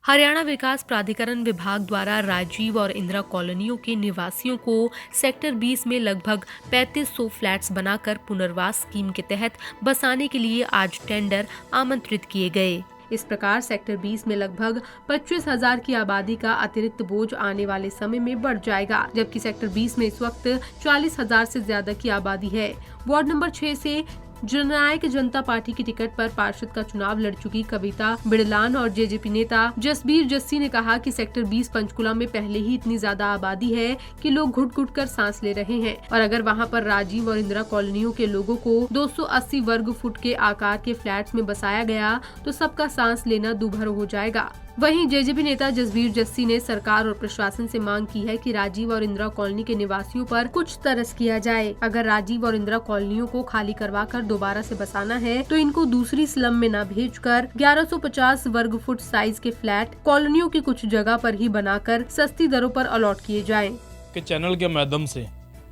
हरियाणा विकास प्राधिकरण विभाग द्वारा राजीव और इंदिरा कॉलोनियों के निवासियों को सेक्टर 20 में लगभग 3500 फ्लैट्स बनाकर पुनर्वास स्कीम के तहत बसाने के लिए आज टेंडर आमंत्रित किए गए। इस प्रकार सेक्टर 20 में लगभग 25,000 की आबादी का अतिरिक्त बोझ आने वाले समय में बढ़ जाएगा, जबकि सेक्टर 20 में इस वक्त 40,000 से ज्यादा की आबादी है। वार्ड नंबर 6 से जननायक जनता पार्टी की टिकट पर पार्षद का चुनाव लड़ चुकी कविता बिड़लान और जेजेपी नेता जसबीर जस्सी ने कहा कि सेक्टर 20 पंचकुला में पहले ही इतनी ज्यादा आबादी है कि लोग घुट-घुट कर सांस ले रहे हैं और अगर वहां पर राजीव और इंदिरा कॉलोनियों के लोगों को 280 वर्ग फुट के आकार के फ्लैट्स में बसाया गया तो सबका सांस लेना दूभर हो जाएगा। वहीं जेजेपी नेता जसबीर जस्सी ने सरकार और प्रशासन से मांग की है कि राजीव और इंदिरा कॉलोनी के निवासियों पर कुछ तरस किया जाए। अगर राजीव और इंदिरा कॉलोनियों को खाली करवाकर दोबारा से बसाना है तो इनको दूसरी स्लम में न भेजकर 1150 वर्ग फुट साइज के फ्लैट कॉलोनियों की कुछ जगह पर ही बनाकर सस्ती दरों पर अलॉट किए जाएं। के चैनल के माध्यम से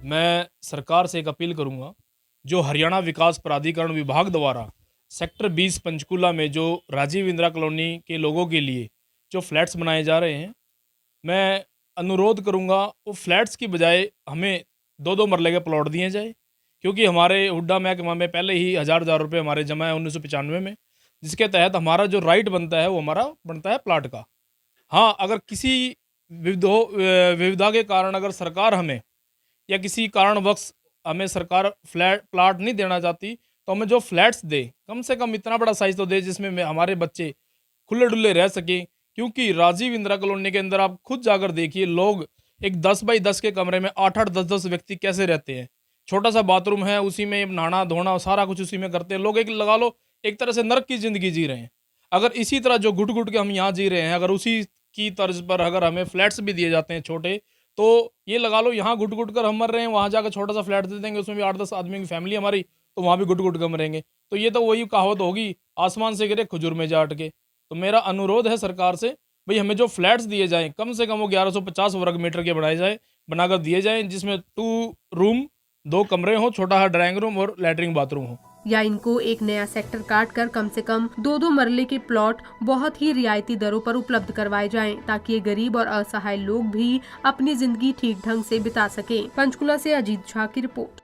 मैं सरकार से एक अपील करूंगा, जो हरियाणा विकास प्राधिकरण विभाग द्वारा सेक्टर 20 पंचकूला में जो राजीव इंदिरा कॉलोनी के लोगों के लिए जो फ्लैट्स बनाए जा रहे हैं, मैं अनुरोध करूंगा वो फ्लैट्स की बजाय हमें 2-2 मरले के प्लॉट दिए जाए, क्योंकि हमारे हुड्डा महकमा में पहले ही हज़ार रुपये हमारे जमा है 1995 में, जिसके तहत हमारा जो राइट बनता है वो हमारा बनता है प्लाट का। हाँ, अगर किसी विविधा के कारण अगर सरकार हमें या किसी कारणवश हमें सरकार प्लाट नहीं देना चाहती तो हमें जो फ्लैट्स दे, कम से कम इतना बड़ा साइज तो दे जिसमें हमारे बच्चे खुले डुल्ले रह सकें। क्योंकि राजीव इंदिरा कॉलोनी के अंदर आप खुद जाकर देखिए, लोग एक 10 बाई 10 के कमरे में 8-8, 10-10 व्यक्ति कैसे रहते हैं। छोटा सा बाथरूम है, उसी में नहाना धोना सारा कुछ उसी में करते हैं लोग। एक लगा लो एक तरह से नर्क की ज़िंदगी जी रहे हैं। अगर इसी तरह जो घुट घुट के हम यहाँ जी रहे हैं, अगर उसी की तर्ज पर अगर हमें फ्लैट्स भी दिए जाते हैं छोटे, तो ये लगा लो यहाँ घुट घुट कर हम मर रहे हैं, वहाँ जाकर छोटा सा फ्लैट दे देंगे, उसमें भी 8-10 आदमी की फैमिली हमारी, तो वहाँ भी घुट घुट कर मरेंगे। तो ये तो वही कहावत होगी, आसमान से गिरे खजूर में जा अटके। तो मेरा अनुरोध है सरकार से, भाई हमें जो फ्लैट्स दिए जाएँ कम से कम वो 1150 वर्ग मीटर के बनाकर दिए जाएँ, जिसमें 2 रूम 2 कमरे हों, छोटा सा ड्राइंग रूम और लैट्रिन बाथरूम हो। या इनको एक नया सेक्टर काट कर कम से कम 2-2 मरले के प्लॉट बहुत ही रियायती दरों पर उपलब्ध करवाए जाएं, ताकि ये गरीब और असहाय लोग भी अपनी जिंदगी ठीक ढंग से बिता सकें। पंचकुला से अजीत झा की रिपोर्ट।